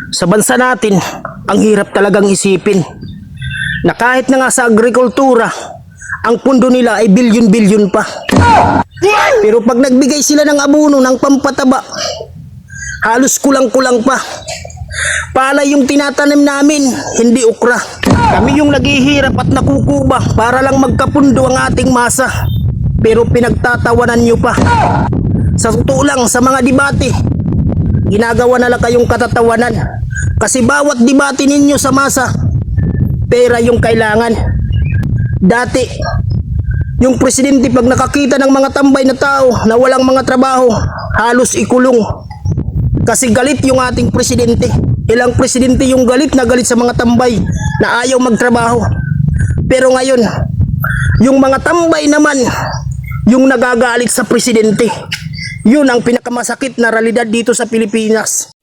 Sa bansa natin, ang hirap talagang isipin na kahit na nga sa agrikultura, ang pundo nila ay bilyon-bilyon pa. Pero pag nagbigay sila ng abono ng pampataba, halos kulang-kulang pa. Palay yung tinatanim namin, hindi okra. Kami yung naghihirap at nakukuba para lang magkapundo ang ating masa. Pero pinagtatawanan nyo pa. Sa totoo lang, sa mga debate, ginagawa na lang kayong katatawanan. Kasi bawat debate ninyo sa masa, pera yung kailangan. Dati, yung presidente pag nakakita ng mga tambay na tao na walang mga trabaho, halos ikulong. Kasi galit yung ating presidente. Ilang presidente yung galit na galit sa mga tambay na ayaw magtrabaho. Pero ngayon, yung mga tambay naman, yung nagagalit sa presidente. Yun ang pinakamasakit na realidad dito sa Pilipinas.